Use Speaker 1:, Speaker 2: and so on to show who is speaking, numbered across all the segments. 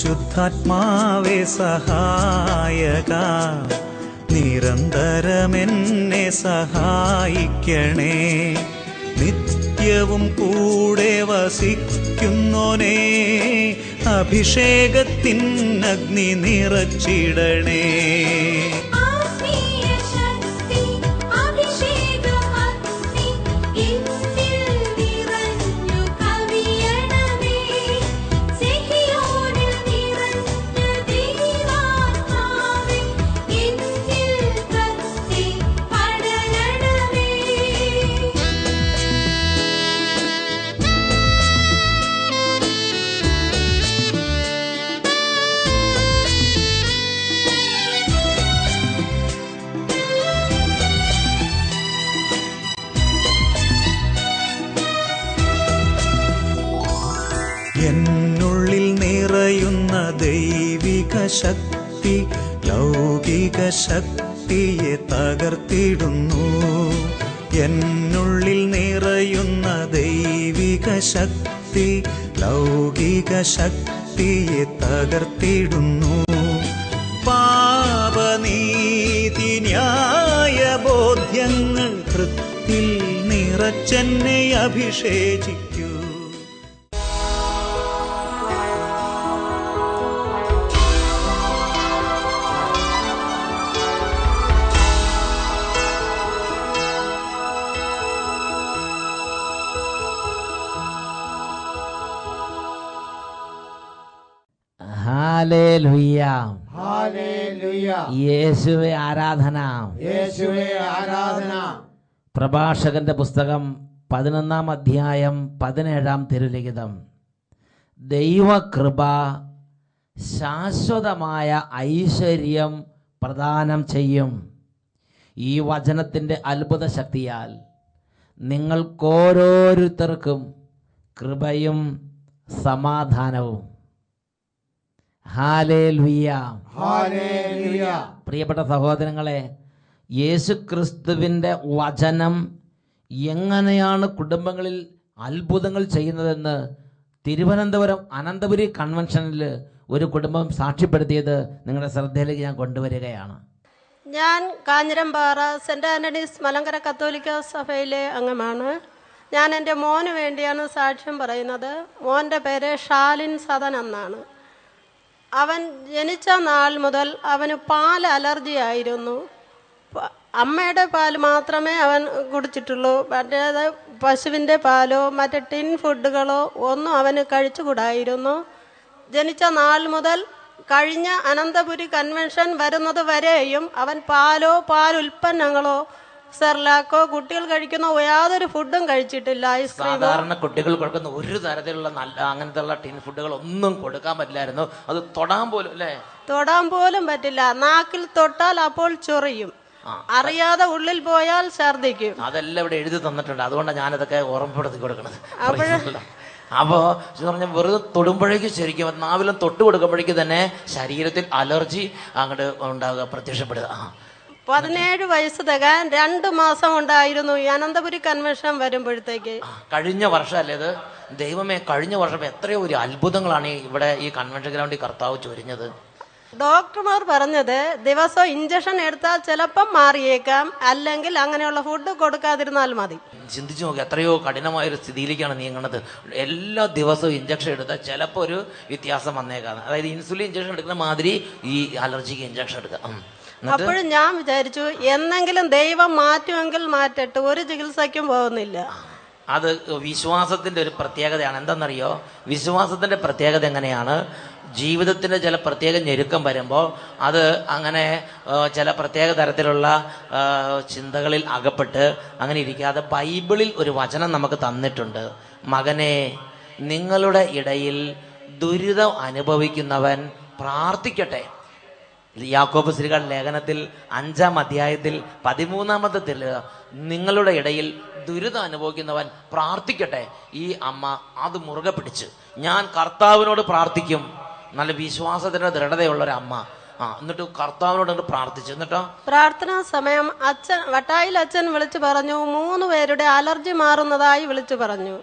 Speaker 1: പരിശുദ്ധാത്മാവേ സഹായക, നിരന്തരമെന്നെ സഹായിക്കണേ. നിത്യവും കൂടെ വസിക്കുന്നോനേ, അഭിഷേകത്തിൻ അഗ്നി നിറച്ചിടണേ. എന്നുള്ളിൽ നിറയുന്ന ദൈവിക ശക്തി ലൗകിക ശക്തിയെ തകർത്തിടുന്നു. എന്നുള്ളിൽ നിറയുന്ന ദൈവിക ശക്തി ലൗകിക ശക്തിയെ തകർത്തിടുന്നു. പാപനീതി ന്യായ ബോധ്യങ്ങൾ ഹൃത്തിൽ നിറച്ചെന്നെ അഭിഷേചിക്കൂ.
Speaker 2: Hallelujah, hallelujah. യേശുവേ ആരാധന, യേശുവേ ആരാധന. പ്രഭാഷകന്റെ പുസ്തകം 11-ാം അധ്യായം 17-ാം തിരുലിഖിതം. ദൈവകൃപ ശാശ്വതമായ ഐശ്വര്യം പ്രദാനം ചെയ്യും. ഈ വചനത്തിൻ്റെ അത്ഭുത ശക്തിയാൽ നിങ്ങൾക്കോരോരുത്തർക്കും കൃപയും സമാധാനവും. Hallelujah, hallelujah. പ്രിയപ്പെട്ട സഹോദരങ്ങളെ, യേശുക്രിസ്തുവിൻ്റെ വചനം എങ്ങനെയാണ് കുടുംബങ്ങളിൽ അത്ഭുതങ്ങൾ ചെയ്യുന്നതെന്ന് തിരുവനന്തപുരം അനന്തപുരി കൺവെൻഷനിൽ ഒരു കുടുംബം സാക്ഷ്യപ്പെടുത്തിയത് നിങ്ങളുടെ ശ്രദ്ധയിലേക്ക് ഞാൻ കൊണ്ടുവരികയാണ്.
Speaker 3: ഞാൻ കാഞ്ഞിരംപാറ സെൻറ് ആൻ്റണീസ് മലങ്കര കത്തോലിക്ക സഭയിലെ അംഗമാണ്. ഞാൻ എൻ്റെ മോന് വേണ്ടിയാണ് സാക്ഷ്യം പറയുന്നത്. മോൻ്റെ പേര് ഷാലിൻ സദൻ എന്നാണ്. അവൻ ജനിച്ച നാൾ മുതൽ അവന് പാൽ അലർജി ആയിരുന്നു. അമ്മയുടെ പാൽ മാത്രമേ അവൻ കുടിച്ചിട്ടുള്ളൂ. മറ്റേത് പശുവിൻ്റെ പാലോ മറ്റേ ടിൻ ഫുഡുകളോ ഒന്നും അവന് കഴിച്ചുകൂടായിരുന്നു. ജനിച്ച നാൾ മുതൽ കഴിഞ്ഞ അനന്തപുരി കൺവെൻഷൻ വരുന്നത് വരെയും അവൻ പാലോ പാലുൽപ്പന്നങ്ങളോ സെർലാക്കോ കുട്ടികൾ കഴിക്കുന്ന യാതൊരു ഫുഡും കഴിച്ചിട്ടില്ല.
Speaker 2: സാധാരണ കുട്ടികൾ കൊടുക്കുന്ന ഒരു തരത്തിലുള്ള അങ്ങനത്തെ ടിൻ ഫുഡുകൾ ഒന്നും കൊടുക്കാൻ പറ്റില്ലായിരുന്നു. അത് തൊടാൻ പോലും
Speaker 3: തൊടാൻ പോലും പറ്റില്ല. നാക്കിൽ തൊട്ടാൽ അപ്പോൾ ചൊറിയും, അറിയാതെ ഉള്ളിൽ പോയാൽ ഛർദിക്കും.
Speaker 2: അതെല്ലാം ഇവിടെ എഴുതി തന്നിട്ടുണ്ട്. അതുകൊണ്ടാണ് ഞാനതൊക്കെ ഓർമ്മപ്പെടുത്തി കൊടുക്കണത്. അപ്പോൾ പറഞ്ഞാൽ വെറുതെ തൊടുമ്പോഴേക്കും ശരിക്കും നാവിലും തൊട്ട് കൊടുക്കുമ്പോഴേക്കും തന്നെ ശരീരത്തിൽ അലർജി അങ്ങോട്ട് ഉണ്ടാകുക, പ്രത്യക്ഷപ്പെടുക.
Speaker 3: 17 വയസ്സ് തികയാൻ 2 മാസം ഉണ്ടായിരുന്നു ഈ അനന്തപുരി കൺവെൻഷൻ വരുമ്പോഴത്തേക്ക്.
Speaker 2: കഴിഞ്ഞ വർഷം അല്ലേ ഇത്? ദൈവമേ, കഴിഞ്ഞ വർഷം എത്രയോ ഒരു അത്ഭുതങ്ങളാണ് ഇവിടെ ഈ കൺവെൻഷൻ ഗ്രൗണ്ടിൽ കർത്താവ് ചൊരിഞ്ഞത്.
Speaker 3: ഡോക്ടർമാർ പറഞ്ഞത് ദിവസം ഇഞ്ചക്ഷൻ എടുത്താൽ ചിലപ്പം മാറിയേക്കാം, അല്ലെങ്കിൽ അങ്ങനെയുള്ള ഫുഡ് കൊടുക്കാതിരുന്നാൽ മതി.
Speaker 2: ചിന്തിച്ചു നോക്കി, എത്രയോ കഠിനമായൊരു സ്ഥിതിയിലേക്കാണ് നീങ്ങുന്നത്. എല്ലാ ദിവസവും ഇഞ്ചക്ഷൻ എടുത്താൽ ചിലപ്പോൾ ഒരു വ്യത്യാസം വന്നേക്കാം. അതായത് ഇൻസുലിൻ ഇഞ്ചക്ഷൻ എടുക്കുന്ന മാതിരി ഈ അലർജിക്ക് ഇഞ്ചക്ഷൻ എടുക്കാം.
Speaker 3: അപ്പോഴും ഞാൻ വിചാരിച്ചു എന്നെങ്കിലും ദൈവം മാറ്റുമെങ്കിൽ മാറ്റട്ടെ, ഒരു ചികിത്സയ്ക്കും പോകുന്നില്ല.
Speaker 2: അത് വിശ്വാസത്തിന്റെ ഒരു പ്രത്യേകതയാണ്. എന്താണെന്നറിയോ? വിശ്വാസത്തിന്റെ പ്രത്യേകത എങ്ങനെയാണ്? ജീവിതത്തിന്റെ ചില പ്രത്യേക ഞെരുക്കം വരുമ്പോൾ അത് അങ്ങനെ ചില പ്രത്യേക തരത്തിലുള്ള ചിന്തകളിൽ അകപ്പെട്ട് അങ്ങനെ ഇരിക്കാതെ ബൈബിളിൽ ഒരു വചനം നമുക്ക് തന്നിട്ടുണ്ട്. മകനെ, നിങ്ങളുടെ ഇടയിൽ ദുരിതം അനുഭവിക്കുന്നവൻ പ്രാർത്ഥിക്കട്ടെ. യാക്കോബ് ശ്രീകൾ ലേഖനത്തിൽ 5-ാം അധ്യായത്തിൽ 13-ാമത്തെ തിരുലിഖിതം, നിങ്ങളുടെ ഇടയിൽ ദുരിതം അനുഭവിക്കുന്നവൻ പ്രാർത്ഥിക്കട്ടെ. ഈ അമ്മ അത് മുറുകെ പിടിച്ച്, ഞാൻ കർത്താവിനോട് പ്രാർത്ഥിക്കും. നല്ല വിശ്വാസത്തിന്റെ ദൃഢതയുള്ള ഒരു അമ്മ. എന്നിട്ട് കർത്താവിനോട് പ്രാർത്ഥിച്ചു. എന്നിട്ടോ
Speaker 3: പ്രാർത്ഥനാ സമയം വട്ടായിൽ അച്ഛൻ വിളിച്ചു പറഞ്ഞു, 3 പേരുടെ അലർജി മാറുന്നതായി വിളിച്ചു പറഞ്ഞു.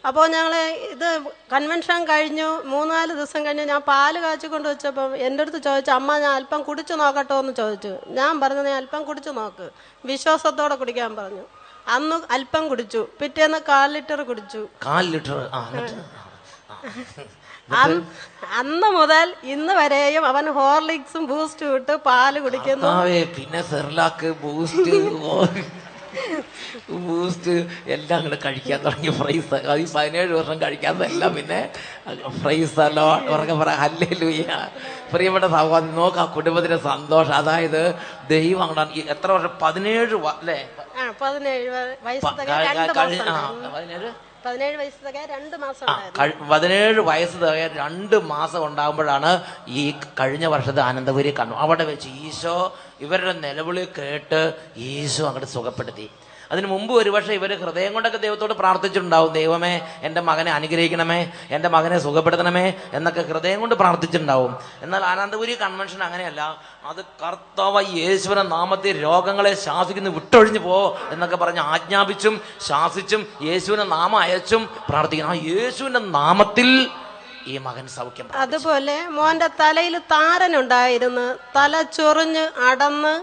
Speaker 3: അപ്പോൾ ഞങ്ങൾ ഇത് കൺവെൻഷൻ കഴിഞ്ഞു 3-4 ദിവസം കഴിഞ്ഞ് ഞാൻ പാല് കാച്ചി കൊണ്ട് വെച്ചപ്പം എൻ്റെ അടുത്ത് ചോദിച്ചു, അമ്മ ഞാൻ അല്പം കുടിച്ചു നോക്കട്ടോ എന്ന് ചോദിച്ചു. ഞാൻ പറഞ്ഞു, നീ അല്പം കുടിച്ചു നോക്ക്, വിശ്വാസത്തോടെ കുടിക്കാൻ പറഞ്ഞു. അന്ന് അല്പം കുടിച്ചു, പിറ്റേന്ന് 1/4 ലിറ്റർ കുടിച്ചു.
Speaker 2: 1/4 ലിറ്റർ.
Speaker 3: അന്ന് മുതൽ ഇന്ന് വരെയും അവൻ ഹോർലിക്സും ബൂസ്റ്റും ഇട്ട് പാല് കുടിക്കുന്നു.
Speaker 2: പിന്നെ സെർലാക്ക്, ബൂസ്റ്റ് എല്ലാം കൂടെ കഴിക്കാൻ തുടങ്ങി. ഫ്രൈസ് 17 വർഷം കഴിക്കാത്തതെല്ലാം പിന്നെ ഫ്രൈസ് ഉറക്കെ പറ ഹല്ലേലൂയ. പ്രിയപ്പെട്ട സഹോദരൻ, നോക്ക് ആ കുടുംബത്തിന്റെ സന്തോഷം. അതായത് ദൈവം അങ്ങോട്ടാണ്. എത്ര വർഷം? 17 അല്ലേ?
Speaker 3: 17 വയസ്സ്
Speaker 2: 17 വയസ്സ് തികയാൻ 2 മാസം ഉണ്ടാകുമ്പോഴാണ് ഈ കഴിഞ്ഞ വർഷത്തെ ആനന്ദപുരി കണ്ടു. അവിടെ വെച്ച് ഈശോ ഇവരുടെ നിലവിളി കേട്ട് ഈശോ അങ്ങോട്ട് സുഖപ്പെടുത്തി. അതിന് മുമ്പ് ഒരുപക്ഷെ ഇവർ ഹൃദയം കൊണ്ടൊക്കെ ദൈവത്തോട് പ്രാർത്ഥിച്ചിട്ടുണ്ടാവും, ദൈവമേ എൻ്റെ മകനെ അനുഗ്രഹിക്കണമേ, എൻ്റെ മകനെ സുഖപ്പെടുത്തണമേ എന്നൊക്കെ ഹൃദയം കൊണ്ട് പ്രാർത്ഥിച്ചിട്ടുണ്ടാവും. എന്നാൽ ആനന്ദപുരി കൺവെൻഷൻ അങ്ങനെയല്ല. അത് കർത്താവ് യേശുവിന്റെ നാമത്തിൽ രോഗങ്ങളെ ശാസിക്കുന്നു, വിട്ടൊഴിഞ്ഞു പോ എന്നൊക്കെ പറഞ്ഞ് ആജ്ഞാപിച്ചും ശാസിച്ചും യേശുവിന്റെ നാമം അയച്ചും പ്രാർത്ഥിക്കണം. ആ യേശുവിന്റെ നാമത്തിൽ ഈ മകൻ സൗഖ്യം.
Speaker 3: അതുപോലെ മോന്റെ തലയിൽ താരനുണ്ടായിരുന്നു, തല ചൊറിഞ്ഞ് അടന്ന്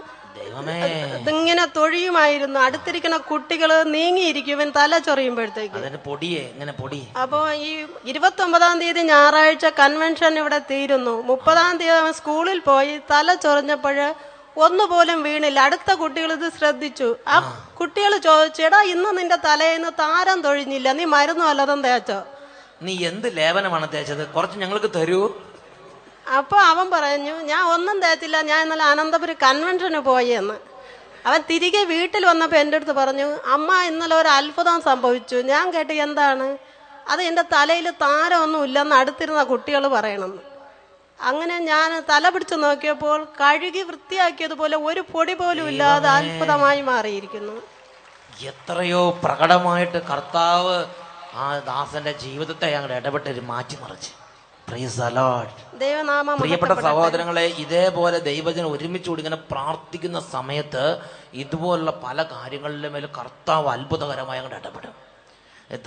Speaker 3: ഇതിങ്ങനെ തൊഴിയുമായിരുന്നു. അടുത്തിരിക്കുന്ന കുട്ടികള് നീങ്ങിയിരിക്കും തല ചൊറിയുമ്പോഴത്തേക്ക്. അപ്പോ ഈ 29-ാം തീയതി ഞായറാഴ്ച കൺവെൻഷൻ ഇവിടെ തീരുന്നു. 30-ാം തീയതി സ്കൂളിൽ പോയി തല ചൊറിഞ്ഞപ്പോഴ് ഒന്നുപോലും വീണില്ല. അടുത്ത കുട്ടികൾ ഇത് ശ്രദ്ധിച്ചു. ആ കുട്ടികൾ ചോദിച്ചേടാ, ഇന്ന് നിന്റെ തലേന്ന് താരം തൊഴിഞ്ഞില്ല, നീ മരുന്ന് വല്ലതും തേച്ചോ?
Speaker 2: നീ എന്ത് ലേപനമാണ് തേച്ചത്? കുറച്ച് ഞങ്ങൾക്ക് തരൂ.
Speaker 3: അപ്പൊ അവൻ പറഞ്ഞു, ഞാൻ ഒന്നും തേച്ചില്ല, ഞാൻ ഇന്നലെ അനന്തപുരി കൺവെൻഷന് പോയി എന്ന്. അവൻ തിരികെ വീട്ടിൽ വന്നപ്പോൾ എൻ്റെ അടുത്ത് പറഞ്ഞു, അമ്മ ഇന്നലെ ഒരു അത്ഭുതം സംഭവിച്ചു. ഞാൻ കേട്ട്, എന്താണ്? അത് എൻ്റെ തലയിൽ താരമൊന്നും ഇല്ലെന്ന് അടുത്തിരുന്ന കുട്ടികൾ പറയണമെന്ന്. അങ്ങനെ ഞാൻ തല പിടിച്ച് നോക്കിയപ്പോൾ കഴുകി വൃത്തിയാക്കിയതുപോലെ ഒരു പൊടി പോലും ഇല്ലാതെ അത്ഭുതമായി മാറിയിരിക്കുന്നു.
Speaker 2: എത്രയോ പ്രകടമായിട്ട് കർത്താവ് ആ ദാസന്റെ ജീവിതത്തെ ഞങ്ങൾ ഇടപെട്ട് മാറ്റി മറിച്ച്. പ്രിയപ്പെട്ട സഹോദരങ്ങളെ, ഇതേപോലെ ദൈവജനം ഒരുമിച്ചുകൂടി ഇങ്ങനെ പ്രാർത്ഥിക്കുന്ന സമയത്ത് ഇതുപോലുള്ള പല കാര്യങ്ങളിലും മേൽ കർത്താവ് അത്ഭുതകരമായി അങ്ങോട്ട് ഇടപെടും.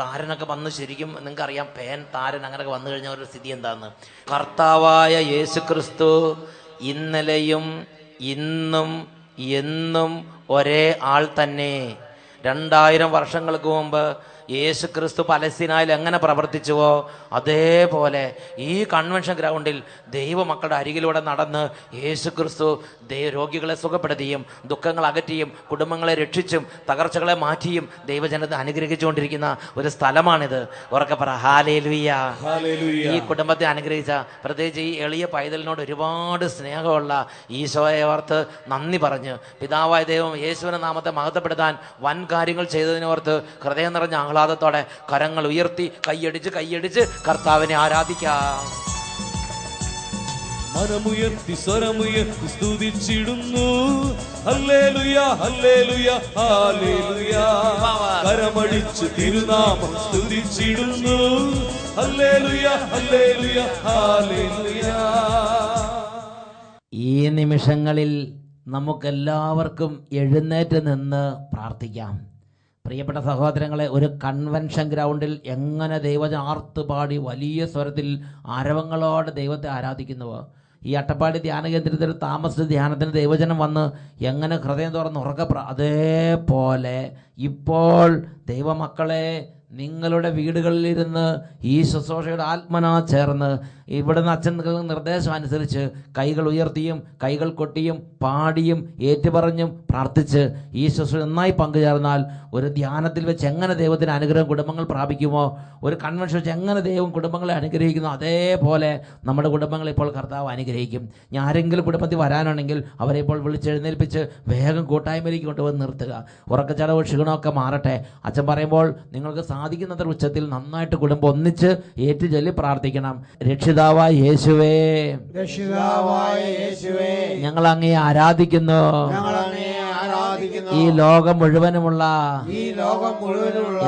Speaker 2: താരനൊക്കെ വന്ന് ശരിക്കും നിങ്ങൾക്കറിയാം, താരൻ അങ്ങനെയൊക്കെ വന്നു കഴിഞ്ഞ ഒരു സ്ഥിതി എന്താന്ന്. കർത്താവായ യേശുക്രിസ്തു ഇന്നലെയും ഇന്നും എന്നും ഒരേ ആൾ തന്നെ. 2000 വർഷങ്ങൾക്ക് മുമ്പ് യേശുക്രിസ്തു പലസ്തീനായിൽ എങ്ങനെ പ്രവർത്തിച്ചുവോ അതേപോലെ ഈ കൺവെൻഷൻ ഗ്രൗണ്ടിൽ ദൈവമക്കളുടെ അരികിലൂടെ നടന്ന് യേശുക്രിസ്തു രോഗികളെ സുഖപ്പെടുത്തിയും ദുഃഖങ്ങൾ അകറ്റിയും കുടുംബങ്ങളെ രക്ഷിച്ചും തകർച്ചകളെ മാറ്റിയും ദൈവജനത്തെ അനുഗ്രഹിച്ചുകൊണ്ടിരിക്കുന്ന ഒരു സ്ഥലമാണിത്. ഉറക്കെ പറ ഹല്ലേലൂയ. ഈ കുടുംബത്തെ അനുഗ്രഹിച്ച, പ്രത്യേകിച്ച് ഈ എളിയ പൈതലിനോട് ഒരുപാട് സ്നേഹമുള്ള ഈശോയെ ഓർത്ത് നന്ദി പറഞ്ഞ്, പിതാവായ ദൈവം യേശുവിന്റെ നാമത്തെ മഹത്വപ്പെടുത്താൻ വൻ കാര്യങ്ങൾ ചെയ്തതിനോർത്ത് ഹൃദയം നിറഞ്ഞ ആഹ്ലാദത്തോടെ കരങ്ങൾ ഉയർത്തി കൈയടിച്ച് കർത്താവിനെ ആരാധിക്കാം.
Speaker 4: മനമുയർത്തി സ്വരമുയർത്തി സ്തുതിച്ചിടുന്നു, ഹല്ലേലൂയ ഹല്ലേലൂയ ഹല്ലേലൂയ. കരമടിച്ച് തിരുനാമം സ്തുതിച്ചിടുന്നു, ഹല്ലേലൂയ ഹല്ലേലൂയ ഹല്ലേലൂയ.
Speaker 2: ഈ നിമിഷങ്ങളിൽ നമുക്കെല്ലാവർക്കും എഴുന്നേറ്റ് നിന്ന് പ്രാർത്ഥിക്കാം. പ്രിയപ്പെട്ട സഹോദരങ്ങളെ, ഒരു കൺവെൻഷൻ ഗ്രൗണ്ടിൽ എങ്ങനെ ദൈവജനം ആർത്തുപാടി വലിയ സ്വരത്തിൽ ആരവങ്ങളോടെ ദൈവത്തെ ആരാധിക്കുന്നുവോ, ഈ അട്ടപ്പാടി ധ്യാന കേന്ദ്രത്തിൽ താമസിച്ച ധ്യാനത്തിന് ദൈവജനം വന്ന് എങ്ങനെ ഹൃദയം തുറന്ന് ഉറക്കെ അതേപോലെ ഇപ്പോൾ ദൈവമക്കളെ നിങ്ങളുടെ വീടുകളിലിരുന്ന് ഈ ശുശ്രൂഷയുടെ ആത്മനാ ചേർന്ന് ഇവിടുന്ന് അച്ഛൻ നിർദ്ദേശം അനുസരിച്ച് കൈകൾ ഉയർത്തിയും കൈകൾ കൊട്ടിയും പാടിയും ഏറ്റുപറഞ്ഞും പ്രാർത്ഥിച്ച് ഈ ശുശ്രൂഷ നന്നായി പങ്കുചേർന്നാൽ ഒരു ധ്യാനത്തിൽ വെച്ച് എങ്ങനെ ദൈവത്തിന് അനുഗ്രഹം കുടുംബങ്ങൾ പ്രാപിക്കുമോ, ഒരു കൺവെൻഷൻ വെച്ച് എങ്ങനെ ദൈവം കുടുംബങ്ങളെ അനുഗ്രഹിക്കുന്നു, അതേപോലെ നമ്മുടെ കുടുംബങ്ങളെ ഇപ്പോൾ കർത്താവ് അനുഗ്രഹിക്കും. ഞാൻ ആരെങ്കിലും കുടുംബത്തിൽ വരാനാണെങ്കിൽ അവരെ ഇപ്പോൾ വിളിച്ചെഴുന്നേൽപ്പിച്ച് വേഗം കൂട്ടായ്മയിലേക്ക് കൊണ്ടുവന്ന് നിർത്തുക. ഉറക്കച്ചടവ് ക്ഷീണമൊക്കെ മാറട്ടെ. അച്ഛൻ പറയുമ്പോൾ നിങ്ങൾക്ക് സാധിക്കുന്നത്ര ഉച്ചത്തിൽ നന്നായിട്ട് കുടുംബം ഒന്നിച്ച് ഏറ്റുചൊല്ലി പ്രാർത്ഥിക്കണം. രക്ഷിതാവായ യേശുവേ, ഞങ്ങൾ അങ്ങയെ ആരാധിക്കുന്നു. ഈ ലോകം മുഴുവനുമുള്ള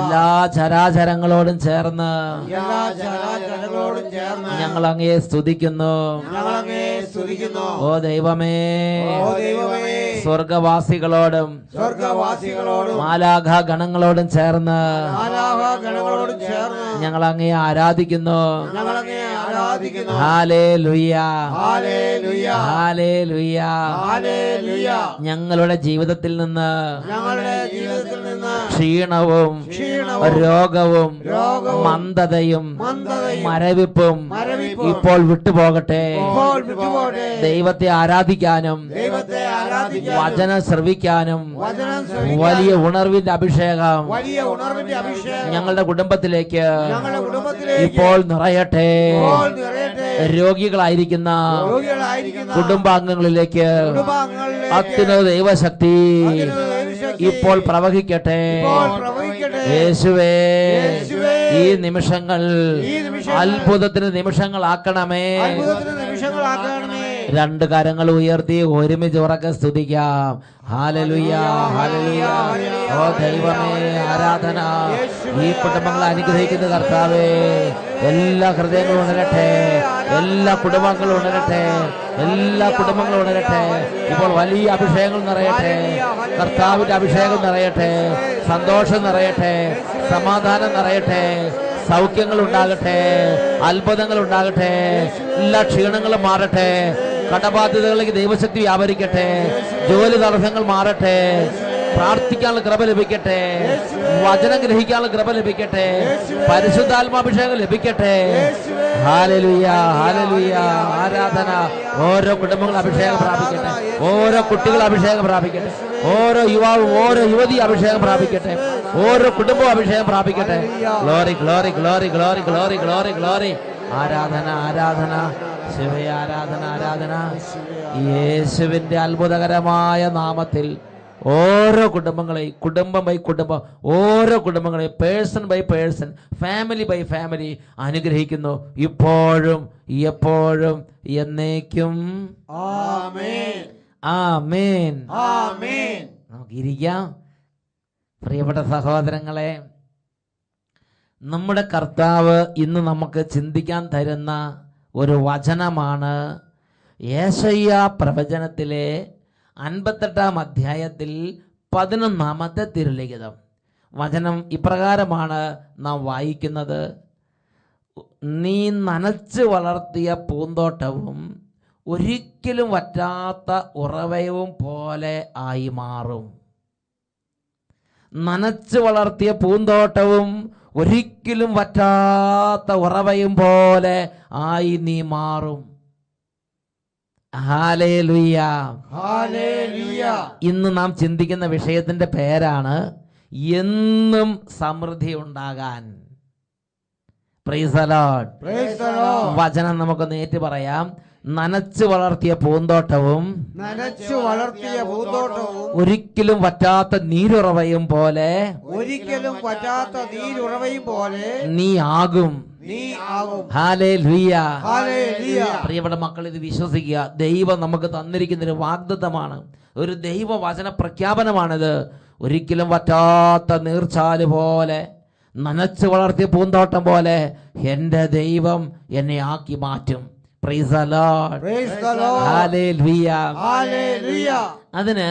Speaker 2: എല്ലാ ചരാചരങ്ങളോടും ചേർന്ന് ഞങ്ങൾ അങ്ങയെ സ്തുതിക്കുന്നു. ഓ ദൈവമേ, സ്വർഗവാസികളോടും മാലാഖ ഗണങ്ങളോടും ചേർന്ന് ഞങ്ങൾ അങ്ങയെ ആരാധിക്കുന്നു.
Speaker 5: ഞങ്ങൾ അങ്ങയെ ആരാധിക്കുന്നു.
Speaker 2: Hallelujah,
Speaker 5: hallelujah,
Speaker 2: hallelujah.
Speaker 5: ഹല്ലേലൂയ.
Speaker 2: ഞങ്ങളുടെ ജീവിതത്തിൽ നിന്ന്
Speaker 5: ഞങ്ങളുടെ ജീവിതത്തിൽ നിന്ന്
Speaker 2: ക്ഷീണവും രോഗവും മന്ദതയും മരവിപ്പും ഇപ്പോൾ വിട്ടുപോകട്ടെ. ദൈവത്തെ ആരാധിക്കാനും വചനം ശ്രവിക്കാനും വലിയ ഉണർവിന്റെ അഭിഷേകം ഞങ്ങളുടെ കുടുംബത്തിലേക്ക് ഇപ്പോൾ നിറയട്ടെ. രോഗികളായിരിക്കുന്ന കുടുംബാംഗങ്ങളിലേക്ക് അത്യുന്നത ദൈവശക്തി ഇപ്പോൾ പ്രവഹിക്കട്ടെ. യേശുവേ, ഈ നിമിഷങ്ങൾ അത്ഭുതത്തിന് നിമിഷങ്ങളാക്കണമേ. രണ്ട് കരങ്ങൾ ഉയർത്തി ഒരുമിച്ച് ഉറക്കെ സ്തുതിക്കാം. Hallelujah, hallelujah. ഓ ദൈവമേ, ആരാധന. ഈ കുടുംബങ്ങളെ അനുഗ്രഹിക്കുന്ന കർത്താവേ, എല്ലാ ഹൃദയങ്ങളും ഉണരട്ടെ, എല്ലാ കുടുംബങ്ങളും ഉണരട്ടെ, എല്ലാ കുടുംബങ്ങളും ഉണരട്ടെ. ഇപ്പോൾ വലിയ അഭിഷേകം നിറയട്ടെ, കർത്താവിന്റെ അഭിഷേകം നിറയട്ടെ, സന്തോഷം നിറയട്ടെ, സമാധാനം നിറയട്ടെ, സൗഖ്യങ്ങൾ ഉണ്ടാകട്ടെ, അത്ഭുതങ്ങൾ ഉണ്ടാകട്ടെ, എല്ലാ ക്ഷീണങ്ങളും മാറട്ടെ, കടബാധ്യതകളിലേക്ക് ദൈവശക്തി വ്യാപരിക്കട്ടെ, ജോലി തടസ്സങ്ങൾ മാറട്ടെ, പ്രാർത്ഥിക്കാനുള്ള കൃപ ലഭിക്കട്ടെ, വചനം ഗ്രഹിക്കാനുള്ള കൃപ ലഭിക്കട്ടെ, പരിശുദ്ധാത്മാഭിഷേകം ലഭിക്കട്ടെ. Hallelujah, hallelujah. ആരാധന. ഓരോ കുടുംബങ്ങളും അഭിഷേകം പ്രാപിക്കട്ടെ, ഓരോ കുട്ടികളും അഭിഷേകം പ്രാപിക്കട്ടെ, ഓരോ യുവാവും ഓരോ യുവതി അഭിഷേകം പ്രാപിക്കട്ടെ, ഓരോ കുടുംബവും അഭിഷേകം പ്രാപിക്കട്ടെ. Glory, glory, glory, glory, glory, glory, glory. ആരാധന, ആരാധന. ശിവേ, ആരാധന, ആരാധന. യേശുവിന്റെ അത്ഭുതകരമായ നാമത്തിൽ ഓരോ കുടുംബങ്ങളെയും, കുടുംബം ബൈ കുടുംബം, ഓരോ കുടുംബങ്ങളെയും person by person, family by family അനുഗ്രഹിക്കുന്നു, ഇപ്പോഴും എപ്പോഴും എന്നേക്കും.
Speaker 5: ആമേൻ,
Speaker 2: ആമേൻ,
Speaker 5: ആമേൻ.
Speaker 2: നമുക്കിരിക്കാം. പ്രിയപ്പെട്ട സഹോദരങ്ങളെ, നമ്മുടെ കർത്താവ് ഇന്ന് നമുക്ക് ചിന്തിക്കാൻ തരുന്ന ഒരു വചനമാണ് യേശയ്യാ പ്രവചനത്തിലെ 58-ാം അധ്യായത്തിൽ 11-ാമത്തെ തിരുലിഖിതം. വചനം ഇപ്രകാരമാണ് നാം വായിക്കുന്നത്. നീ നനച്ച് വളർത്തിയ പൂന്തോട്ടവും ഒരിക്കലും വറ്റാത്ത ഉറവയും പോലെ ആയി മാറും. നനച്ച് വളർത്തിയ പൂന്തോട്ടവും ഒരിക്കലും വറ്റാത്ത ഉറവയും പോലെ ആയി നീ മാറും. Hallelujah,
Speaker 5: hallelujah.
Speaker 2: ഇന്ന് നാം ചിന്തിക്കുന്ന വിഷയത്തിന്റെ പേരാണ് എന്നും സമൃദ്ധി ഉണ്ടാകാൻ. Praise the Lord.
Speaker 5: Praise the Lord.
Speaker 2: വചനം നമുക്ക് നേരിട്ട് പറയാം. നനച്ചു വളർത്തിയ പൂന്തോട്ടവും
Speaker 5: നനച്ചു വളർത്തിയ പൂന്തോട്ടവും
Speaker 2: ഒരിക്കലും വറ്റാത്ത നീരുറവയും പോലെ
Speaker 5: ഒരിക്കലും പറ്റാത്ത നീരുറവയും പോലെ
Speaker 2: നീ ആകും.
Speaker 5: നീ ആകും.
Speaker 2: ഹല്ലേലൂയ.
Speaker 5: ഹല്ലേലൂയ.
Speaker 2: പ്രിയപ്പെട്ട മക്കൾ, ഇത് വിശ്വസിക്കുക. ദൈവം നമുക്ക് തന്നിരിക്കുന്ന ഒരു വാഗ്ദത്തമാണ്, ഒരു ദൈവ വചന പ്രഖ്യാപനമാണിത്. ഒരിക്കലും വറ്റാത്ത നീർച്ചാല് പോലെ, നനച്ചു വളർത്തിയ പൂന്തോട്ടം പോലെ എൻ്റെ ദൈവം എന്നെ ആക്കി മാറ്റും. Praise the Lord.
Speaker 5: Praise the Lord.
Speaker 2: Hallelujah.
Speaker 5: Hallelujah.
Speaker 2: അതിന്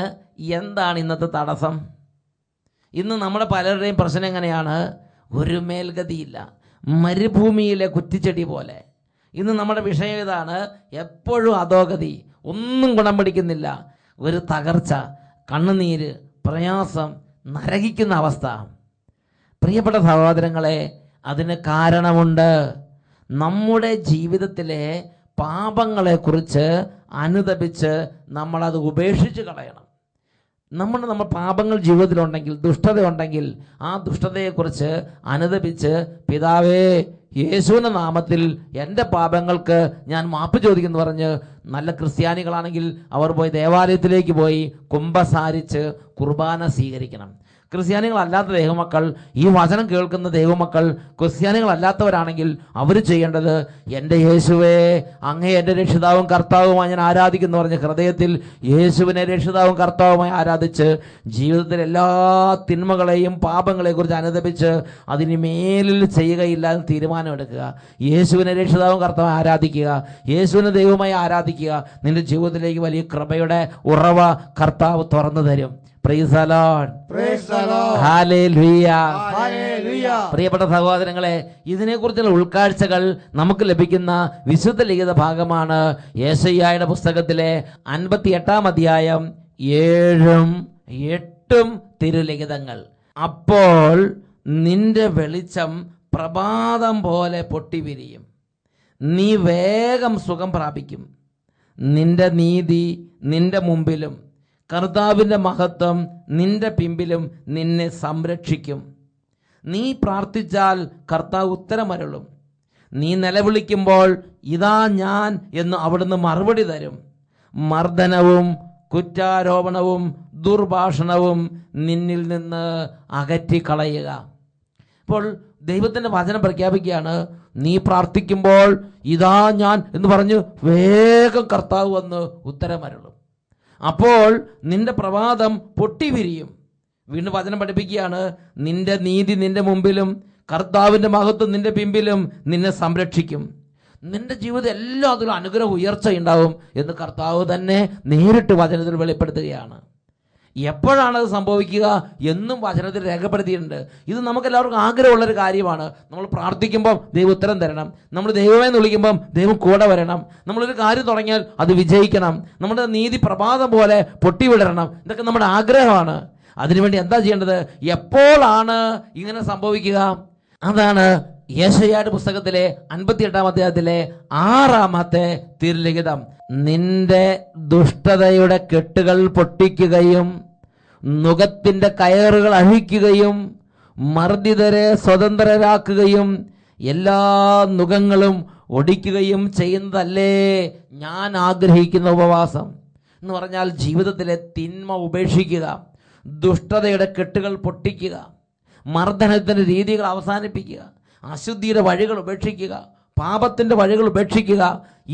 Speaker 2: എന്താണ് ഇന്നത്തെ തടസ്സം? ഇന്ന് നമ്മുടെ പലരുടെയും പ്രശ്നം എങ്ങനെയാണ്? ഒരു മേൽഗതിയില്ല, മരുഭൂമിയിലെ കുറ്റിച്ചെടി പോലെ. ഇന്ന് നമ്മുടെ വിഷയം ഇതാണ്. എപ്പോഴും അധോഗതി, ഒന്നും ഗുണം പിടിക്കുന്നില്ല, ഒരു തകർച്ച, കണ്ണുനീര്, പ്രയാസം, നരകിക്കുന്ന അവസ്ഥ. പ്രിയപ്പെട്ട സഹോദരങ്ങളെ, അതിന് കാരണമുണ്ട്. നമ്മുടെ ജീവിതത്തിലെ പാപങ്ങളെക്കുറിച്ച് അനുതപിച്ച് നമ്മളത് ഉപേക്ഷിച്ച് കളയണം. നമ്മൾ പാപങ്ങൾ ജീവിതത്തിലുണ്ടെങ്കിൽ, ദുഷ്ടതയുണ്ടെങ്കിൽ, ആ ദുഷ്ടതയെക്കുറിച്ച് അനുതപിച്ച്, പിതാവേ, യേശുവിൻ്റെ നാമത്തിൽ എൻ്റെ പാപങ്ങൾക്ക് ഞാൻ മാപ്പ് ചോദിക്കുന്നു പറഞ്ഞ്, നല്ല ക്രിസ്ത്യാനികളാണെങ്കിൽ അവർ പോയി ദേവാലയത്തിലേക്ക് പോയി കുമ്പസാരിച്ച് കുർബാന സ്വീകരിക്കണം. ക്രിസ്ത്യാനികളല്ലാത്ത ദൈവമക്കൾ, ഈ വചനം കേൾക്കുന്ന ദൈവമക്കൾ ക്രിസ്ത്യാനികളല്ലാത്തവരാണെങ്കിൽ അവർ ചെയ്യേണ്ടത്, എൻ്റെ യേശുവേ, അങ്ങേ എൻ്റെ രക്ഷിതാവും കർത്താവുമായി ഞാൻ ആരാധിക്കുന്നു പറഞ്ഞ് ഹൃദയത്തിൽ യേശുവിനെ രക്ഷിതാവും കർത്താവുമായി ആരാധിച്ച് ജീവിതത്തിൽ എല്ലാ തിന്മകളെയും പാപങ്ങളെക്കുറിച്ച് അനുദപിച്ച് അതിന് മേലിൽ ചെയ്യുകയില്ല എന്ന് തീരുമാനമെടുക്കുക. യേശുവിനെ രക്ഷിതാവും കർത്താവും ആരാധിക്കുക, യേശുവിനെ ദൈവമായി ആരാധിക്കുക. നിന്റെ ജീവിതത്തിലേക്ക് വലിയ കൃപയുടെ ഉറവ കർത്താവ് തുറന്നു തരും. Praise the Lord.
Speaker 5: Praise the Lord.
Speaker 2: Hallelujah.
Speaker 5: Hallelujah.
Speaker 2: പ്രിയപ്പെട്ട സഹോദരങ്ങളെ, ഇതിനെക്കുറിച്ചുള്ള ഉൾക്കാഴ്ചകൾ നമുക്ക് ലഭിക്കുന്ന വിശുദ്ധ ലിഖിത ഭാഗമാണ് യെശയ്യായുടെ പുസ്തകത്തിലെ 58-ാം അധ്യായം 7-8 തിരുലിഖിതങ്ങൾ. അപ്പോൾ നിന്റെ വെളിച്ചം പ്രഭാതം പോലെ പൊട്ടിവിരിയും, നീ വേഗം സുഖം പ്രാപിക്കും. നിന്റെ നീതി നിന്റെ മുമ്പിലും കർത്താവിൻ്റെ മഹത്വം നിന്റെ പിമ്പിലും നിന്നെ സംരക്ഷിക്കും. നീ പ്രാർത്ഥിച്ചാൽ കർത്താവ് ഉത്തരമരുളും. നീ നിലവിളിക്കുമ്പോൾ ഇതാ ഞാൻ എന്ന് അവിടുന്ന് മറുപടി തരും. മർദ്ദനവും കുറ്റാരോപണവും ദുർഭാഷണവും നിന്നിൽ നിന്ന് അകറ്റിക്കളയുക. ഇപ്പോൾ ദൈവത്തിൻ്റെ വചനം പ്രഖ്യാപിക്കുകയാണ്, നീ പ്രാർത്ഥിക്കുമ്പോൾ ഇതാ ഞാൻ എന്ന് പറഞ്ഞു വേഗം കർത്താവ് വന്ന് ഉത്തരമരുളും. അപ്പോൾ നിന്റെ പ്രഭാതം പൊട്ടിവിരിയും. വീണ്ടും വചനം പഠിപ്പിക്കുകയാണ്, നിന്റെ നീതി നിന്റെ മുമ്പിലും കർത്താവിൻ്റെ മഹത്വം നിന്റെ പിമ്പിലും നിന്നെ സംരക്ഷിക്കും. നിന്റെ ജീവിതം എല്ലാത്തിലും അനുഗ്രഹ ഉയർച്ച ഉണ്ടാവും എന്ന് കർത്താവ് തന്നെ നേരിട്ട് വചനത്തിൽ വെളിപ്പെടുത്തുകയാണ്. എപ്പോഴാണ് അത് സംഭവിക്കുക എന്നും വചനത്തിൽ രേഖപ്പെടുത്തിയിട്ടുണ്ട്. ഇത് നമുക്ക് എല്ലാവർക്കും ആഗ്രഹമുള്ളൊരു കാര്യമാണ്. നമ്മൾ പ്രാർത്ഥിക്കുമ്പം ദൈവം ഉത്തരം തരണം, നമ്മൾ ദൈവമേ എന്ന് വിളിക്കുമ്പം ദൈവം കൂടെ വരണം, നമ്മളൊരു കാര്യം തുടങ്ങിയാൽ അത് വിജയിക്കണം, നമ്മുടെ നീതി പ്രഭാതം പോലെ പൊട്ടിവിടരണം, ഇതൊക്കെ നമ്മുടെ ആഗ്രഹമാണ്. അതിനുവേണ്ടി എന്താ ചെയ്യേണ്ടത്? എപ്പോഴാണ് ഇങ്ങനെ സംഭവിക്കുക? അതാണ് യെശയ്യായുടെ പുസ്തകത്തിലെ 58-ാം അധ്യായത്തിലെ 6-ാമത്തെ തിരുലിഖിതം. നിന്റെ ദുഷ്ടതയുടെ കെട്ടുകൾ പൊട്ടിക്കുകയും നുകത്തിന്റെ കയറുകൾ അഴിക്കുകയും മർദ്ദിതരെ സ്വതന്ത്രരാക്കുകയും എല്ലാ നുകങ്ങളും ഒടിക്കുകയും ചെയ്യുന്നതല്ലേ ഞാൻ ആഗ്രഹിക്കുന്ന ഉപവാസം. എന്ന് പറഞ്ഞാൽ ജീവിതത്തിലെ തിന്മ ഉപേക്ഷിക്കുക, ദുഷ്ടതയുടെ കെട്ടുകൾ പൊട്ടിക്കുക, മർദ്ദനത്തിൻ്റെ രീതികൾ അവസാനിപ്പിക്കുക, അശുദ്ധിയുടെ വഴികൾ ഉപേക്ഷിക്കുക, പാപത്തിൻ്റെ വഴികൾ ഉപേക്ഷിക്കുക.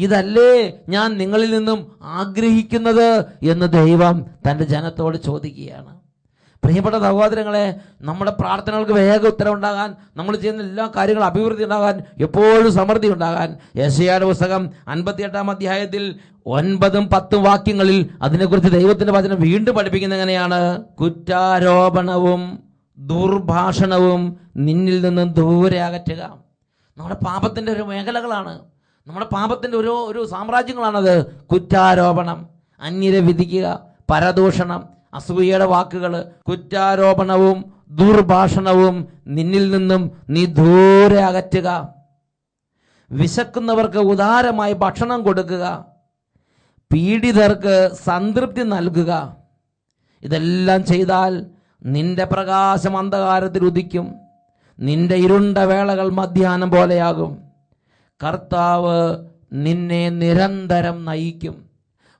Speaker 2: ഇതല്ലേ ഞാൻ നിങ്ങളിൽ നിന്നും ആഗ്രഹിക്കുന്നത് എന്ന് ദൈവം തൻ്റെ ജനത്തോട് ചോദിക്കുകയാണ്. പ്രിയപ്പെട്ട സഹോദരങ്ങളെ, നമ്മുടെ പ്രാർത്ഥനകൾക്ക് വേഗം ഉത്തരം ഉണ്ടാകാൻ, നമ്മൾ ചെയ്യുന്ന എല്ലാ കാര്യങ്ങളും അഭിവൃദ്ധി ഉണ്ടാകാൻ, എപ്പോഴും സമൃദ്ധി ഉണ്ടാകാൻ യെശയ്യായുടെ പുസ്തകം 58-ാം അധ്യായത്തിൽ 9-10 വാക്യങ്ങളിൽ അതിനെക്കുറിച്ച് ദൈവത്തിൻ്റെ വചനം വീണ്ടും പഠിപ്പിക്കുന്നത് എങ്ങനെയാണ്? കുറ്റാരോപണവും ദുർഭാഷണവും നിന്നിൽ നിന്നും ദൂരെ അകറ്റുക. നമ്മുടെ പാപത്തിൻ്റെ ഒരു മേഖലകളാണ്, നമ്മുടെ പാപത്തിൻ്റെ ഒരു സാമ്രാജ്യങ്ങളാണത്. കുറ്റാരോപണം, അന്യരെ വിധിക്കുക, പരദൂഷണം, അസൂയയുടെ വാക്കുകൾ, കുറ്റാരോപണവും ദുർഭാഷണവും നിന്നിൽ നിന്നും നീ ദൂരെ അകറ്റുക. വിശക്കുന്നവർക്ക് ഉദാരമായി ഭക്ഷണം കൊടുക്കുക, പീഡിതർക്ക് സംതൃപ്തി നൽകുക. ഇതെല്ലാം ചെയ്താൽ നിന്റെ പ്രകാശം അന്ധകാരത്തിൽ ഉദിക്കും, നിന്റെ ഇരുണ്ട വേളകൾ മധ്യാഹ്നം പോലെയാകും. കർത്താവ് നിന്നെ നിരന്തരം നയിക്കും.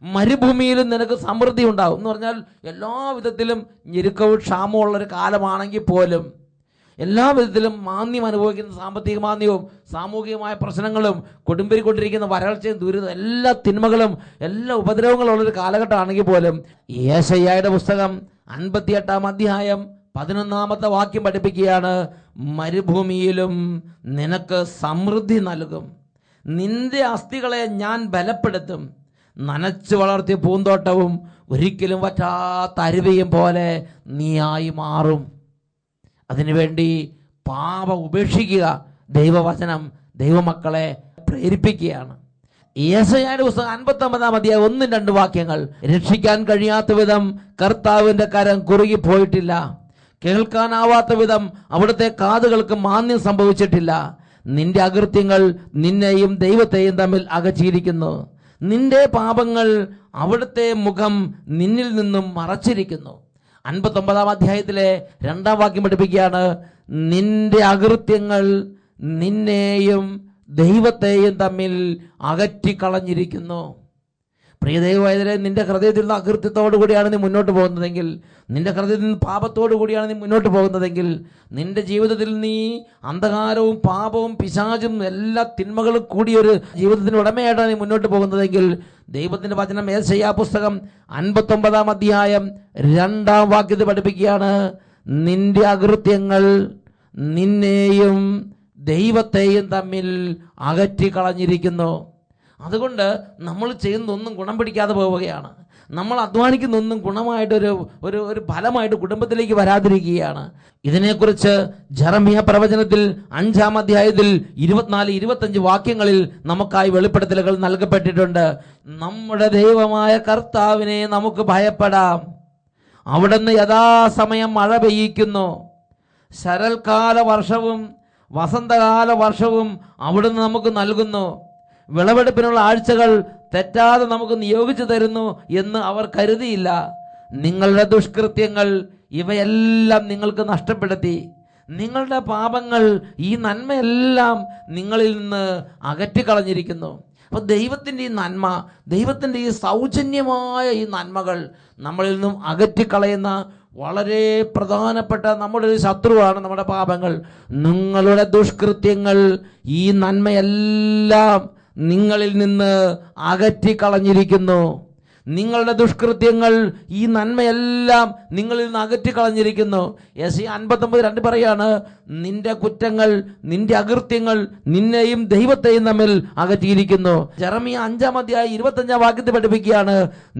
Speaker 2: മരുഭൂമിയിലും നിനക്ക് സമൃദ്ധി ഉണ്ടാവും. എന്ന് പറഞ്ഞാൽ എല്ലാ വിധത്തിലും ഞെരുക്കവും ക്ഷാമവും ഉള്ളൊരു കാലമാണെങ്കിൽ പോലും, എല്ലാ വിധത്തിലും മാന്യം അനുഭവിക്കുന്ന സാമ്പത്തിക മാന്യവും സാമൂഹികമായ പ്രശ്നങ്ങളും കൊടുമ്പിരിക്കൊണ്ടിരിക്കുന്ന വരൾച്ചയും ദുരിതം എല്ലാ തിന്മകളും എല്ലാ ഉപദ്രവങ്ങളും ഉള്ളൊരു കാലഘട്ടമാണെങ്കിൽ പോലും യെശയ്യായുടെ പുസ്തകം 58-ാം അധ്യായം 11-ാമത്തെ വാക്യം പഠിപ്പിക്കുകയാണ്, മരുഭൂമിയിലും നിനക്ക് സമൃദ്ധി നൽകും, നിന്റെ അസ്ഥികളെ ഞാൻ ബലപ്പെടുത്തും, നനച്ചു വളർത്തിയ പൂന്തോട്ടവും ഒരിക്കലും വറ്റാത്ത അരുവിയും പോലെ നീയായി മാറും. അതിനുവേണ്ടി പാപം ഉപേക്ഷിക്കുക. ദൈവവചനം ദൈവമക്കളെ പ്രേരിപ്പിക്കുകയാണ്. യെശയ്യായുടെ പുസ്തകം 59-ാം അധ്യായം 1-2 വാക്യങ്ങൾ. രക്ഷിക്കാൻ കഴിയാത്ത വിധം കർത്താവിൻ്റെ കരം കുറുകിപ്പോയിട്ടില്ല, കേൾക്കാനാവാത്ത വിധം അവിടുത്തെ കാതുകൾക്ക് മാന്യം സംഭവിച്ചിട്ടില്ല. നിന്റെ അകൃത്യങ്ങൾ നിന്നെയും ദൈവത്തെയും തമ്മിൽ അകറ്റിയിരിക്കുന്നു, നിന്റെ പാപങ്ങൾ അവിടുത്തെ മുഖം നിന്നിൽ നിന്നും മറച്ചിരിക്കുന്നു. 59-ാം അധ്യായത്തിലെ 2-ാം വാക്യം പഠിപ്പിക്കുകയാണ്, നിന്റെ അകൃത്യങ്ങൾ നിന്നെയും ദൈവത്തെയും തമ്മിൽ അകറ്റിക്കളഞ്ഞിരിക്കുന്നു. പ്രിയ ദൈവവേദന, നിന്റെ ഹൃദയത്തിൽ നിന്ന് അകൃത്യത്തോടു കൂടിയാണ് നീ മുന്നോട്ട് പോകുന്നതെങ്കിൽ, നിന്റെ ഹൃദയത്തിൽ നിന്ന് പാപത്തോടു കൂടിയാണ് നീ മുന്നോട്ട് പോകുന്നതെങ്കിൽ, നിന്റെ ജീവിതത്തിൽ നീ അന്ധകാരവും പാപവും പിശാചും എല്ലാ തിന്മകളും കൂടിയൊരു ജീവിതത്തിന് ഉടമയായിട്ടാണ് നീ മുന്നോട്ട് പോകുന്നതെങ്കിൽ, ദൈവത്തിൻ്റെ വചനം യെശയ്യാ പുസ്തകം 59-ാം അധ്യായം 2-ാം വാക്യത്തിൽ പഠിപ്പിക്കുകയാണ്, നിന്റെ അകൃത്യങ്ങൾ നിന്നെയും ദൈവത്തെയും തമ്മിൽ അകറ്റിക്കളഞ്ഞിരിക്കുന്നു. അതുകൊണ്ട് നമ്മൾ ചെയ്യുന്നതൊന്നും ഗുണം പിടിക്കാതെ പോവുകയാണ്. നമ്മൾ അധ്വാനിക്കുന്നൊന്നും ഗുണമായിട്ടൊരു ഒരു ഫലമായിട്ട് കുടുംബത്തിലേക്ക് വരാതിരിക്കുകയാണ്. ഇതിനെക്കുറിച്ച് ജെറമ്യാ പ്രവചനത്തിൽ 5-ാം അധ്യായത്തിൽ 24-25 വാക്യങ്ങളിൽ നമുക്കായി വെളിപ്പെടുത്തലുകൾ നൽകപ്പെട്ടിട്ടുണ്ട്. നമ്മുടെ ദൈവമായ കർത്താവിനെ നമുക്ക് ഭയപ്പെടാം. അവിടുന്ന് യഥാസമയം മഴ പെയ്യിക്കുന്നു. ശരൽക്കാല വർഷവും വസന്തകാല വർഷവും അവിടുന്ന് നമുക്ക് നൽകുന്നു. വിളവെടുപ്പിനുള്ള ആഴ്ചകൾ തെറ്റാതെ നമുക്ക് നിയോഗിച്ചു തരുന്നു എന്ന് അവർ കരുതിയില്ല. നിങ്ങളുടെ ദുഷ്കൃത്യങ്ങൾ ഇവയെല്ലാം നിങ്ങൾക്ക് നഷ്ടപ്പെടുത്തി. നിങ്ങളുടെ പാപങ്ങൾ ഈ നന്മയെല്ലാം നിങ്ങളിൽ നിന്ന് അകറ്റിക്കളഞ്ഞിരിക്കുന്നു. അപ്പോൾ ദൈവത്തിൻ്റെ ഈ നന്മ, ദൈവത്തിൻ്റെ ഈ സൗജന്യമായ ഈ നന്മകൾ നമ്മളിൽ നിന്നും അകറ്റിക്കളയുന്ന വളരെ പ്രധാനപ്പെട്ട നമ്മുടെ ഒരു ശത്രുവാണ് നമ്മുടെ പാപങ്ങൾ. നിങ്ങളുടെ ദുഷ്കൃത്യങ്ങൾ ഈ നന്മയെല്ലാം നിങ്ങളിൽ നിന്ന് അകറ്റിക്കളഞ്ഞിരിക്കുന്നു. നിങ്ങളുടെ ദുഷ്കൃത്യങ്ങൾ ഈ നന്മയെല്ലാം നിങ്ങളിൽ നിന്ന് അകറ്റിക്കളഞ്ഞിരിക്കുന്നു. യെശയ്യാ 59:2 പറയാണ്, നിന്റെ കുറ്റങ്ങൾ, നിന്റെ അകൃത്യങ്ങൾ നിന്നെയും ദൈവത്തെയും തമ്മിൽ അകറ്റിയിരിക്കുന്നു. ജെറമ്യാ 5-ാം അധ്യായം 25-ാം വാക്യത്തിൽ പഠിപ്പിക്കുകയാണ്,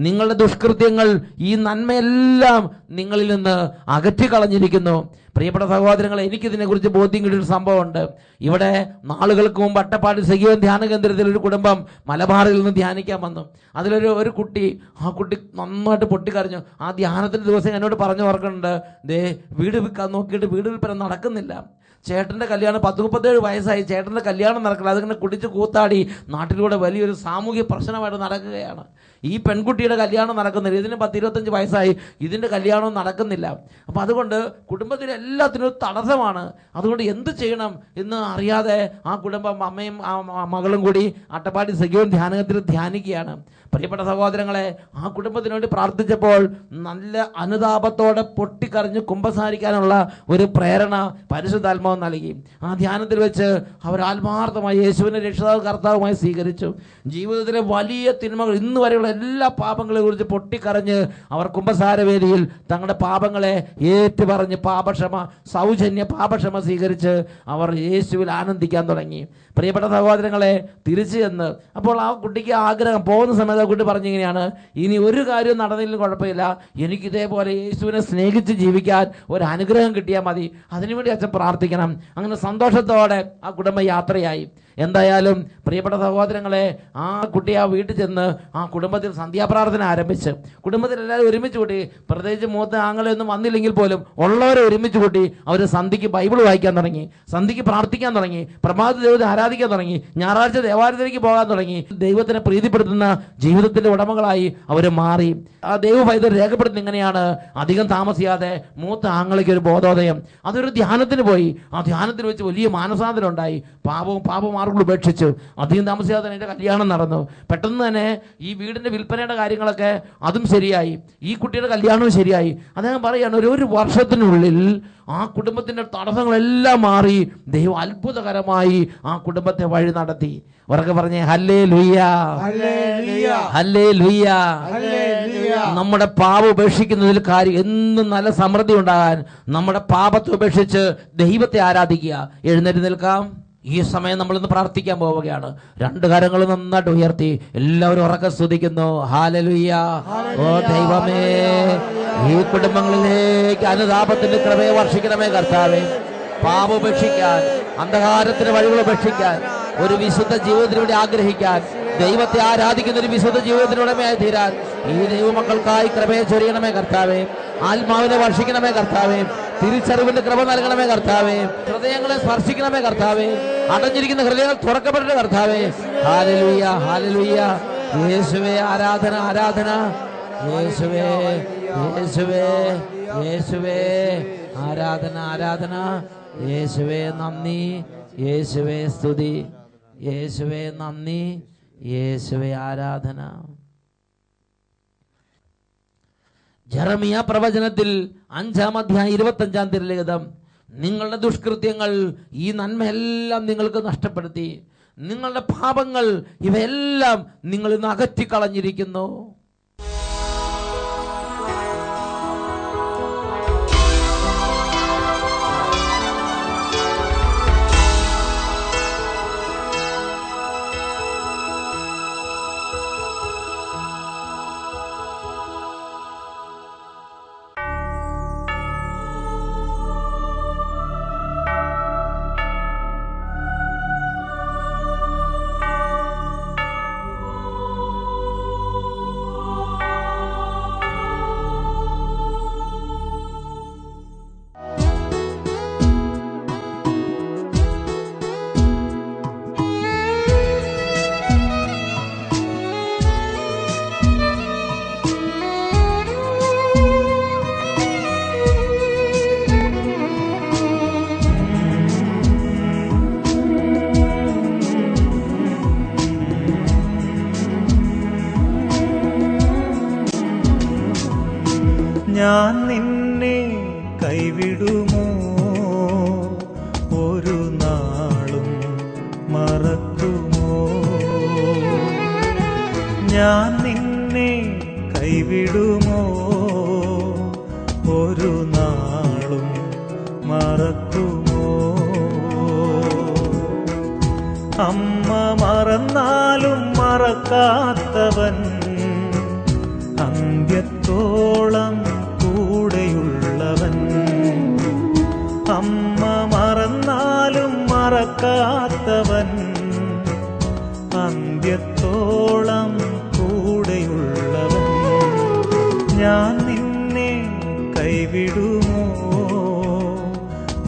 Speaker 2: നിങ്ങളുടെ ദുഷ്കൃത്യങ്ങൾ ഈ നന്മയെല്ലാം നിങ്ങളിൽ നിന്ന് അകറ്റിക്കളഞ്ഞിരിക്കുന്നു. പ്രിയപ്പെട്ട സഹോദരങ്ങളെ, എനിക്കിതിനെക്കുറിച്ച് ബോധ്യം കിട്ടിയൊരു സംഭവമുണ്ട്. ഇവിടെ നാളുകൾക്ക് മുമ്പ് അട്ടപ്പാടി സജീവൻ ധ്യാന കേന്ദ്രത്തിൽ ഒരു കുടുംബം മലബാറിൽ നിന്ന് ധ്യാനിക്കാൻ വന്നു. അതിലൊരു കുട്ടി, ആ കുട്ടി നന്നായിട്ട് പൊട്ടിക്കരഞ്ഞു. ആ ധ്യാനത്തിൻ്റെ ദിവസം എന്നോട് പറഞ്ഞു ഓർക്കുന്നുണ്ട്, ദേ വീട് വിൽക്കാൻ നോക്കിയിട്ട് വീട് വിൽപ്പന നടക്കുന്നില്ല. ചേട്ടൻ്റെ കല്യാണം 10-37 വയസ്സായി, ചേട്ടൻ്റെ കല്യാണം നടക്കില്ല. അതിങ്ങനെ കുടിച്ച് കൂത്താടി നാട്ടിലൂടെ വലിയൊരു സാമൂഹ്യ പ്രശ്നമായിട്ട് നടക്കുകയാണ്. ഈ പെൺകുട്ടിയുടെ കല്യാണം നടക്കുന്നില്ല, ഇതിന് 10-25 വയസ്സായി, ഇതിൻ്റെ കല്യാണം നടക്കുന്നില്ല. അപ്പോൾ അതുകൊണ്ട് കുടുംബത്തിന് എല്ലാത്തിനും ഒരു തടസ്സമാണ്. അതുകൊണ്ട് എന്ത് ചെയ്യണം എന്ന് അറിയാതെ ആ കുടുംബം, അമ്മയും മകളും കൂടി അട്ടപ്പാടി സജീവൻ ധ്യാനത്തിൽ ധ്യാനിക്കുകയാണ്. പ്രിയപ്പെട്ട സഹോദരങ്ങളെ, ആ കുടുംബത്തിന് വേണ്ടി പ്രാർത്ഥിച്ചപ്പോൾ നല്ല അനുതാപത്തോടെ പൊട്ടിക്കറിഞ്ഞ് കുമ്പസാരിക്കാനുള്ള ഒരു പ്രേരണ പരിശുദ്ധാത്മാവ് നൽകി. ആ ധ്യാനത്തിൽ വെച്ച് അവർ ആത്മാർത്ഥമായി യേശുവിനെ രക്ഷിതാവ് കർത്താവുമായി സ്വീകരിച്ചു. ജീവിതത്തിലെ വലിയ തിന്മകൾ, ഇന്ന് വരെയുള്ള എല്ലാ പാപങ്ങളെ കുറിച്ച് പൊട്ടിക്കറിഞ്ഞ് അവർ കുമ്പസാരവേദിയിൽ തങ്ങളുടെ പാപങ്ങളെ ഏറ്റുപറഞ്ഞ് പാപക്ഷമ, സൗജന്യ പാപക്ഷമ സ്വീകരിച്ച് അവർ യേശുവിൽ ആനന്ദിക്കാൻ തുടങ്ങി. പ്രിയപ്പെട്ട സഹോദരങ്ങളെ, തിരിച്ചു ചെന്ന് അപ്പോൾ ആ കുട്ടിക്ക് ആഗ്രഹം, പോകുന്ന സമയത്ത് ആ കുട്ടി പറഞ്ഞിങ്ങനെയാണ്, ഇനി ഒരു കാര്യവും നടന്നില്ലെങ്കിലും കുഴപ്പമില്ല, എനിക്ക് ഇതേപോലെ യേശുവിനെ സ്നേഹിച്ച് ജീവിക്കാൻ ഒരു അനുഗ്രഹം കിട്ടിയാൽ മതി, അതിനുവേണ്ടി അച്ഛൻ പ്രാർത്ഥിക്കണം. അങ്ങനെ സന്തോഷത്തോടെ ആ കുടുംബം യാത്രയായി. എന്തായാലും പ്രിയപ്പെട്ട സഹോദരങ്ങളെ, ആ കുട്ടി ആ വീട്ടിൽ ചെന്ന് ആ കുടുംബത്തിൽ സന്ധ്യാപ്രാർത്ഥന ആരംഭിച്ച് കുടുംബത്തിൽ എല്ലാവരും ഒരുമിച്ച് കൂട്ടി. പ്രത്യേകിച്ച് മൂത്ത ആങ്ങളൊന്നും വന്നില്ലെങ്കിൽ പോലും ഉള്ളവരെ ഒരുമിച്ച് കൂട്ടി അവർ സന്ധ്യയ്ക്ക് ബൈബിൾ വായിക്കാൻ തുടങ്ങി, സന്ധ്യയ്ക്ക് പ്രാർത്ഥിക്കാൻ തുടങ്ങി, പ്രഭാത ദൈവത്തെ ആരാധിക്കാൻ തുടങ്ങി, ഞായറാഴ്ച ദേവാലയത്തിലേക്ക് പോകാൻ തുടങ്ങി. ദൈവത്തിനെ പ്രീതിപ്പെടുത്തുന്ന ജീവിതത്തിന്റെ ഉടമകളായി അവർ മാറി. ആ ദൈവഭയത്തെ രേഖപ്പെടുത്തുന്ന ഇങ്ങനെയാണ്, അധികം താമസിയാതെ മൂത്ത ആങ്ങളയ്ക്ക് ഒരു ബോധോദയം. അതൊരു ധ്യാനത്തിന് പോയി. ആ ധ്യാനത്തിന് വെച്ച് വലിയ മാനസാന്തരം ഉണ്ടായി. പാപമാർഗങ്ങൾ ഉപേക്ഷിച്ചു. അധികം താമസിയാതെ എൻ്റെ കല്യാണം നടന്നു. പെട്ടെന്ന് തന്നെ ഈ വീടിൻ്റെ വിൽപ്പനയുടെ കാര്യങ്ങളൊക്കെ അതും ശരിയായി, ഈ കുട്ടിയുടെ കല്യാണവും ശരിയായി. അദ്ദേഹം പറയാണ്, ഒരു വർഷത്തിനുള്ളിൽ ആ കുടുംബത്തിൻ്റെ തടസ്സങ്ങളെല്ലാം മാറി ദൈവം അത്ഭുതകരമായി ആ കുടുംബത്തെ വഴി നടത്തി. ഉറക്കെ പറഞ്ഞേ ഹല്ലേലൂയ, ഹല്ലേലൂയ. നമ്മുടെ പാപം ഉപേക്ഷിക്കുന്നതിൽ കാര്യം എന്നും നല്ല സമൃദ്ധി ഉണ്ടാകാൻ നമ്മുടെ പാപത്തെ ഉപേക്ഷിച്ച് ദൈവത്തെ ആരാധിക്കുക. എഴുന്നേറ്റ് നിൽക്കാം. ഈ സമയം നമ്മളിന്ന് പ്രാർത്ഥിക്കാൻ പോവുകയാണ്. രണ്ട് കരങ്ങൾ നന്നായിട്ട് ഉയർത്തി എല്ലാവരും ഉറക്കെ സ്തുതിക്കുന്നു. ഹല്ലേലൂയ. ഓ ദൈവമേ, ഈ കുടുംബങ്ങളിലേക്ക് അനുതാപത്തിന്റെ കൃപയെ വർഷിക്കണമേ കർത്താവേ. പാപം ഉപേക്ഷിക്കാൻ, അന്ധകാരത്തിന്റെ വഴികൾ ഉപേക്ഷിക്കാൻ, ഒരു വിശുദ്ധ ജീവിതത്തിലൂടെ ആഗ്രഹിക്കാൻ, ദൈവത്തെ ആരാധിക്കുന്ന ഒരു വിശുദ്ധ ജീവിതത്തിലൂടെയായി തീരാൻ ഈ ദൈവമക്കൾക്കായി കൃപയെ ചൊരിയണമേ കർത്താവേ. ആത്മാവിനെ വർഷിക്കണമേ കർത്താവേ. തിരിച്ചറിവിന്റെ കൃപ നൽകണമേ കർത്താവേ. ഹൃദയങ്ങളെ സ്പർശിക്കണമേ കർത്താവേ. അടഞ്ഞിരിക്കുന്ന ഹൃദയങ്ങൾ തുറക്കപ്പെടട്ടെ കർത്താവേ. Hallelujah, hallelujah. യേശുവേ ആരാധന, ആരാധന. യേശുവേ, യേശുവേ, യേശുവേ ആരാധന, ആരാധന. യേശുവേ നന്ദി, യേശുവേ സ്തുതി, യേശുവേ നന്ദി, യേശുവേ ആരാധന. ജെറമ്യാ പ്രവചനത്തിൽ 5-ാം അധ്യായം 25-ാം തിരുലിഖിതം, നിങ്ങളുടെ ദുഷ്കൃത്യങ്ങൾ ഈ നന്മയെല്ലാം നിങ്ങൾക്ക് നഷ്ടപ്പെടുത്തി, നിങ്ങളുടെ പാപങ്ങൾ ഇവയെല്ലാം നിങ്ങളിൽ നിന്ന് അകറ്റിക്കളഞ്ഞിരിക്കുന്നു.
Speaker 1: ഞാൻ നിന്നെ കൈവിടുമോ ഒരു നാളും മറക്കുമോ ഞാൻ നിന്നെ കൈവിടുമോ ഒരു നാളും മറക്കുമോ അമ്മ മറന്നാലും മറക്കാത്തവൻ അന്ത്യത്തോളം കൂടെയുള്ളവൻ അമ്മ മറന്നാലും മറക്കാത്തവൻ അന്ത്യത്തോളം കൂടെയുള്ളവൻ ഞാൻ നിന്നെ കൈവിടുമോ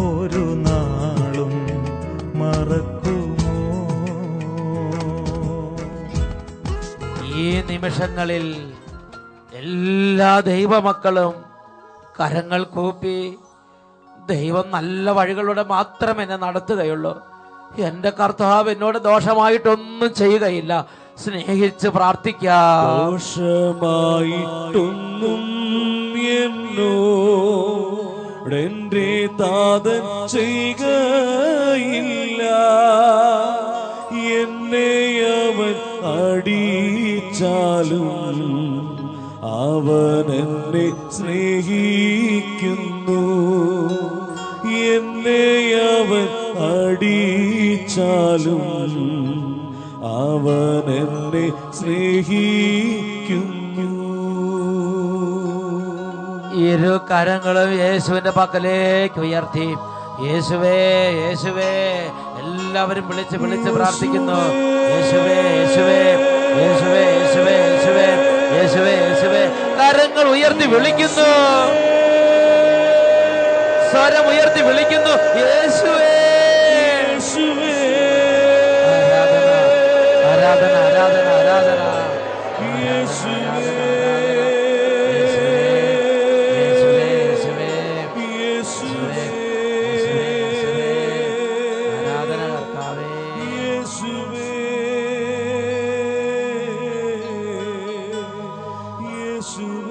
Speaker 1: ഒരു നാളും മറക്കുമോ
Speaker 2: ഈ നിമിഷങ്ങളിൽ എല്ലാ ദൈവമക്കളും കരങ്ങൾ കൂപ്പി ദൈവം നല്ല വഴികളിലൂടെ മാത്രം എന്നെ നടത്തുകയുള്ളൂ, എന്റെ കർത്താവ് എന്നോട് ദോഷമായിട്ടൊന്നും ചെയ്യുകയില്ല, സ്നേഹിച്ച് പ്രാർത്ഥിക്കാം.
Speaker 4: ദോഷമായിട്ടൊന്നും എന്നോടെന്റെ താതൻ ചെയ്യുകയില്ല, എന്നെ അവൻ അടിച്ചാലും അവൻ എന്നെ സ്നേഹിക്കുന്നു, എന്നെ അവൻ അടിച്ചാലും അവൻ എന്നെ സ്നേഹിക്കുന്നു.
Speaker 2: ഇരു കരങ്ങളും യേശുവിന്റെ പക്കലേക്ക് ഉയർത്തി യേശുവേ യേശുവേ എല്ലാവരും വിളിച്ച് വിളിച്ച് പ്രാർത്ഥിക്കുന്നു. യേശുവേ യേശുവേ യേശുവേ യേശുവേ യേശുവേ യേശുവേ യേശുവേ. കരങ്ങൾ ഉയർത്തി വിളിക്കുന്നു, സ്വരം ഉയർത്തി വിളിക്കുന്നു, യേശുവേ യേശുവേ. ആരാധന ആരാധന ആരാധന ആരാധന യേശുവേ യേശുവേ യേശുവേ യേശുവേ ആരാധന കർത്താവേ
Speaker 4: യേശുവേ യേശുവേ.